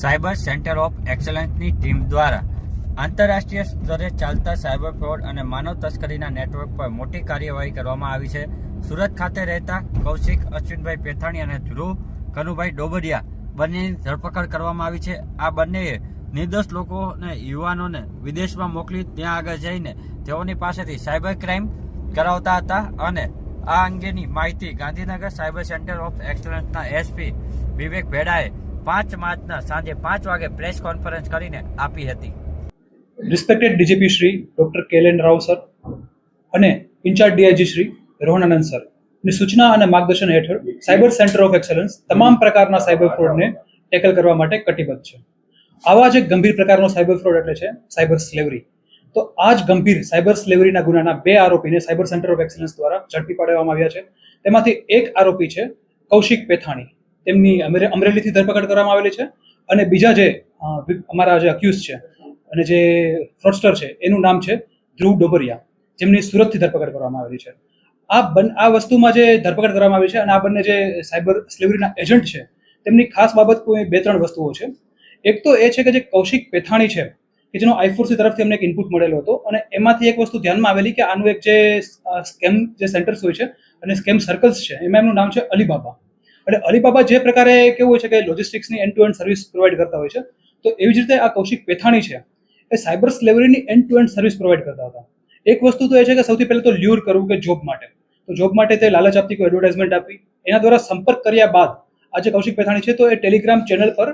Cyber centre of એક્સલન્સની team દ્વારા આંતરરાષ્ટ્રીય સ્તરે ચાલતા સાયબર ફ્રોડ અને માનવ તસ્કરીના નેટવર્ક પર મોટી કાર્યવાહી કરવામાં આવી છે. સુરત ખાતે રહેતા કૌશિક અશ્વિનભાઈ પેથાણી અને ધ્રુવ કનુભાઈ ડોબરિયા બંનેની ધરપકડ કરવામાં આવી છે. આ બંનેએ નિર્દોષ લોકો અને યુવાનોને વિદેશમાં મોકલી ત્યાં આગળ જઈને તેઓની પાસેથી સાયબર ક્રાઇમ કરાવતા હતા અને આ અંગેની માહિતી ગાંધીનગર સાયબર સેન્ટર ઓફ એક્સલન્સના એસપી વિવેક ભેડાએ 5 માર્ચના સાંજે 5 વાગે પ્રેસ કોન્ફરન્સ કરીને આપી હતી. Respected DGP Shri doctor KL Rao sir અને ઇન્ચાર્જ ડીઆઈજી શ્રી રોહનાનંદ સર ની સૂચના અને માર્ગદર્શન હેઠળ સાયબર સેન્ટર ઓફ એક્સલન્સ તમામ પ્રકારના સાયબર ફ્રોડને ટેકલ કરવા માટે કટિબદ્ધ છે. આવા જ એક ગંભીર પ્રકારનો સાયબર ફ્રોડ એટલે છે સાયબર સ્લેવરી. તો આ જ ગંભીર સાયબર સ્લેવરીના ગુનાના 2 આરોપીને સાયબર સેન્ટર ઓફ એક્સલન્સ દ્વારા ઝડપી પાડવામાં આવ્યા છે. તેમાંથી એક આરોપી છે કૌશિક પેથાણી, તેમની અમરેલીથી ધરપકડ કરવામાં આવેલી છે અને બીજા જે અમારા જે અક્યુઝ છે અને જે ફ્રોડસ્ટર છે એનું નામ છે ધ્રુવ ડોબરિયા, જેમની સુરતથી ધરપકડ કરવામાં આવેલી છે. આ વસ્તુમાં જે ધરપકડ કરવામાં આવી છે અને આ બંને જે સાયબર સ્લેવરીના એજન્ટ છે તેમની ખાસ બાબત કોઈ 2-3 વસ્તુઓ છે. એક તો એ છે કે જે કૌશિક પેથાણી છે કે જેનો આઈફોર્સી તરફથી અમને એક ઇનપુટ મળેલો હતો અને એમાંથી એક વસ્તુ ધ્યાનમાં આવેલી કે આનું એક જે સ્કેમ જે સેન્ટર્સ હોય છે અને સ્કેમ સર્કલ્સ છે એમાં એમનું નામ છે અલીબાબા. એટલે અલીબાબા જે પ્રકારે કેવું હોય છે કે લોજિસ્ટિક્સની end to end service provide કરતા હોય છે, તો એવી જ રીતે આ કૌશિક પેથાણી છે એ સાયબર સ્લેવરીની end to end service provide કરતા હતા. એક વસ્તુ તો એ છે કે સૌથી પહેલાં તો લ્યુર કરવું કે જોબ માટે, તો જોબ માટે તે લાલચ આપતી કોઈ એડવર્ટાઇઝમેન્ટ આપી, એના દ્વારા સંપર્ક કર્યા બાદ આજે કૌશિક પેથાણી છે તો એ ટેલિગ્રામ ચેનલ પર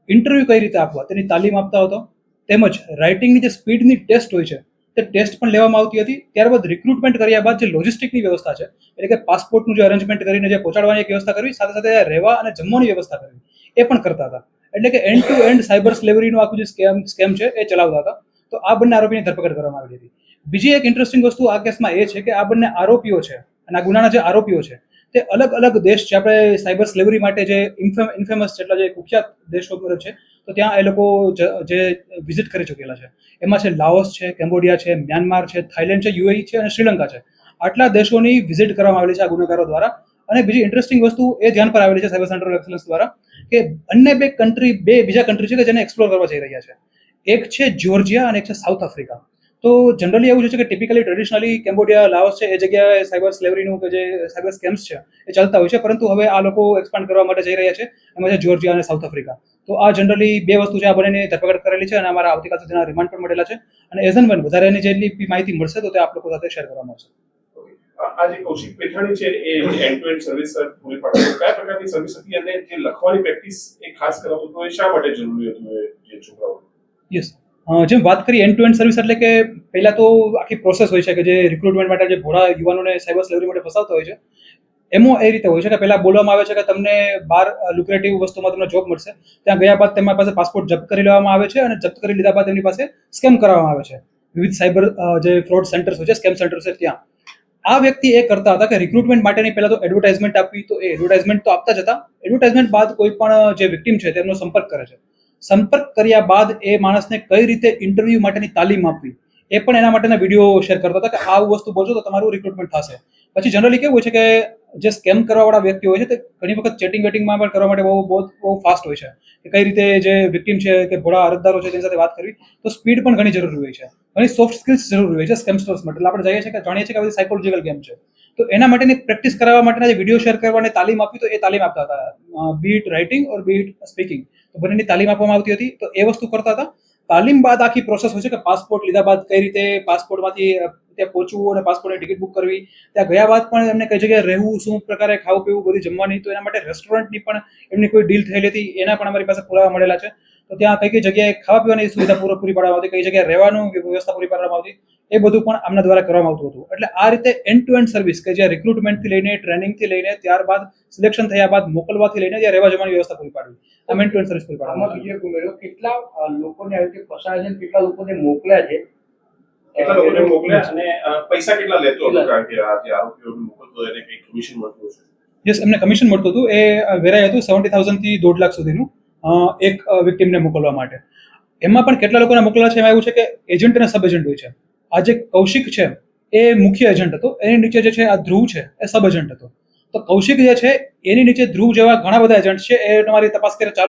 ઇન્ટરવ્યૂ કઈ રીતે આપવા તેની તાલીમ આપતા હતો. તેમજ રાઇટિંગની જે સ્પીડની ટેસ્ટ હોય છે તે ટેસ્ટ પણ લેવામાં આવતી હતી. ત્યારબાદ રિક્રુટમેન્ટ કર્યા બાદ જે લોજિસ્ટિકની વ્યવસ્થા છે એટલે કે પાસપોર્ટનું જે અરેન્જમેન્ટ કરીને જે પહોંચાડવાની એક વ્યવસ્થા કરવી, સાથે સાથે રહેવા અને જમવાની વ્યવસ્થા કરવી એ પણ કરતા હતા. એટલે કે એન્ડ ટુ એન્ડ સાયબર સ્લેવરીનું આખું જે સ્કેમ છે એ ચલાવતા હતા. તો આ બંને આરોપીની ધરપકડ કરવામાં આવી હતી. બીજી એક ઇન્ટરેસ્ટિંગ વસ્તુ આ કેસમાં એ છે કે આ બંને આરોપીઓ છે અને આ ગુનાના જે આરોપીઓ છે તે અલગ અલગ દેશ છે, આપણે સાયબર સ્લેવરી માટે જે ઇન્ફેમસ જેટલા જે કુખ્યાત દેશો છે તો ત્યાં એ લોકો જે વિઝિટ કરી ચૂકેલા છે. એમાં છે લાઓસ છે, કેમ્બોડિયા છે, મ્યાનમાર છે, થાઈલેન્ડ છે, યુએઈ છે અને શ્રીલંકા છે. આટલા દેશોની વિઝિટ કરવામાં આવેલી છે આ ગુનેગારો દ્વારા. અને બીજી ઇન્ટરેસ્ટિંગ વસ્તુ એ ધ્યાન પર આવેલી છે સાયબર સેન્ટર ઓફ એક્સલન્સ દ્વારા કે અન્ય બે બીજા કન્ટ્રી છે કે જેને એક્સપ્લોર કરવા જઈ રહ્યા છે. એક છે જ્યોર્જિયા અને એક છે સાઉથ આફ્રિકા. તો જનરલી એવું છે કે ટિપિકલી ટ્રેડિશનલી કેમ્બોડિયા, લાઓસ છે એ જગ્યાએ સાયબર સ્લેવરીનું કે જે સાયબર સ્કેમ્સ છે એ ચાલતા હોય છે, પરંતુ હવે આ લોકો એક્સપાન્ડ કરવા માટે જઈ રહ્યા છે. એમાં છે જ્યોર્જિયા અને સાઉથ આફ્રિકા. તો આ જનરલી 2 વસ્તુ છે, આ બંનેની ધરપકડ કરેલી છે અને અમારા આવતીકાલ સુધીના રિમાન્ડ પણ મળેલા છે. અને એઝ એન્ડ વન વધારેની જેટલી માહિતી મળશે તો તે આપ લોકો સાથે શેર કરવામાં આવશે. આ જે કૌશિક પેથાણી છે એ એન્ડ ટુ એન્ડ સર્વિસ પૂરી પાડે કયા પ્રકારની સર્વિસ હતી અને જે લખવાની પ્રેક્ટિસ એ ખાસ કરાવતો તો એ શા માટે જરૂરી હતું જે છોકરાઓ? યસ, જેમ વાત કરી એન્ડ ટુ એન્ડ સર્વિસ એટલે કે પહેલા તો આખી પ્રોસેસ હોય છે કે જે રિક્રુટમેન્ટ માટે જે ભોળા યુવાનોને સાયબર સ્લેવરી માટે ફસાવતા હોય છે એમાં એ રીતે હોય છે કે પહેલા બોલવામાં આવે છે કે તમને બહાર લુક્રેટિવ વસ્તુમાં તમને જોબ મળશે. ત્યાં ગયા બાદ તમારી પાસે પાસપોર્ટ જપ્ત કરી લેવામાં આવે છે અને જપ્ત કરી લીધા બાદ એમની પાસે સ્કેમ કરવામાં આવે છે વિવિધ સાયબર જે ફ્રોડ સેન્ટર્સ હોય છે, સ્કેમ સેન્ટર્સ છે ત્યાં. આ વ્યક્તિ એ કરતા હતા કે રિક્રુટમેન્ટ માટેની પહેલા તો એડવર્ટાઇઝમેન્ટ આપવી, તો એ એડવર્ટાઇઝમેન્ટ તો આપતા જ હતા. એડવર્ટાઇઝમેન્ટ બાદ કોઈ પણ જે વિક્ટિમ છે તેમનો સંપર્ક કરે છે. સંપર્ક કર્યા બાદ એ માણસને કઈ રીતે ઇન્ટરવ્યૂ માટેની તાલીમ આપવી એ પણ એના માટેના વિડીયો શેર કરતા હતા કે આવું વસ્તુ બોલશો તો તમારું રિક્રુટમેન્ટ થશે. પછી જનરલી કેવું હોય છે કે જે સ્કેમ કરવાવાળા વ્યક્તિ હોય છે તે ઘણી વખત વેટિંગમાં પણ કરવા માટે બહુ ફાસ્ટ હોય છે કે કઈ રીતે જે વિક્ટિમ છે કે ભોળા અરજદારો છે તેની સાથે વાત કરવી. તો સ્પીડ પણ ઘણી જરૂરી હોય છે, ઘણી સોફ્ટ સ્કિલ્સ જરૂરી હોય છે સ્કેમસ્ટર્સ માટે. એટલે આપણે જાણીએ છીએ કે આ બધી સાયકોલોજીકલ ગેમ છે. તો એના માટેની પ્રેક્ટિસ કરાવવા માટેના જે વિડીયો શેર કરવાની તાલીમ આપવી, તો એ તાલીમ આપતા હતા, બીટ રાઇટિંગ ઓર બીટ સ્પીકિંગ. તો બંનેની તાલીમ આપવામાં આવતી હતી. તો એ વસ્તુ કરતા હતા. તાલીમ બાદ આખી પ્રોસેસ હોય છે કે પાસપોર્ટ લીધા બાદ કઈ રીતે પાસપોર્ટમાંથી ત્યાં પહોંચવું અને પાસપોર્ટની ટિકિટ બુક કરવી, ત્યાં ગયા બાદ પણ એમને કઈ જગ્યાએ રહેવું, શું પ્રકારે ખાવું પીવું, બધી જમવાની. તો એના માટે રેસ્ટોરન્ટની પણ એમની કોઈ ડીલ થયેલી હતી, એના પણ અમારી પાસે પુરાવા મળેલા છે. તો ત્યાં કઈ કઈ જગ્યાએ ખાવા પીવાની સુવિધા પૂરી પાડવામાં આવતી, કઈ જગ્યાએ રહેવાનું વ્યવસ્થા પૂરી પાડવામાં આવતી, એ બધું પણ આમના દ્વારા કરવામાં આવતું હતું. એટલે આ રીતે એન્ડ ટુ એન્ડ સર્વિસ કે જ્યાં રિક્રુટમેન્ટથી લઈને ટ્રેનિંગથી લઈને ત્યારબાદ સિલેક્શન થયા બાદ મોકલવાથી લઈને ત્યાં રહેવા જવાની વ્યવસ્થા પૂરી પાડવી, આ એન્ડ ટુ એન્ડ સર્વિસ પૂરી પાડવામાં. કેટલા લોકોને આવી રીતે ફસાયા છે, કેટલા લોકોને મોકલ્યા છે, કેટલા લોકોને મોકલ્યા અને પૈસા કેટલા લેતો હતો? કારણ કે આ જે આરોપીઓને મોકલતો એને કંઈક કમિશન મળતું હશે. યસ, એમને કમિશન મળતું હતું. એ વેરાય હતું 70,000 થી 1.5 લાખ સુધીનું એક વિક્ટિમને મોકલવા માટે. એમાં પણ કેટલા લોકોને મોકલેલા છે એમાં એવું છે કે એજન્ટ અને સબ એજન્ટ હોય છે. આ જે કૌશિક છે એ મુખ્ય એજન્ટ હતો, એની નીચે જે છે આ ધ્રુવ છે એ સબ એજન્ટ હતો. તો કૌશિક જે છે એની નીચે ધ્રુવ જેવા ઘણા બધા એજન્ટ છે, એ તમારી તપાસ કરે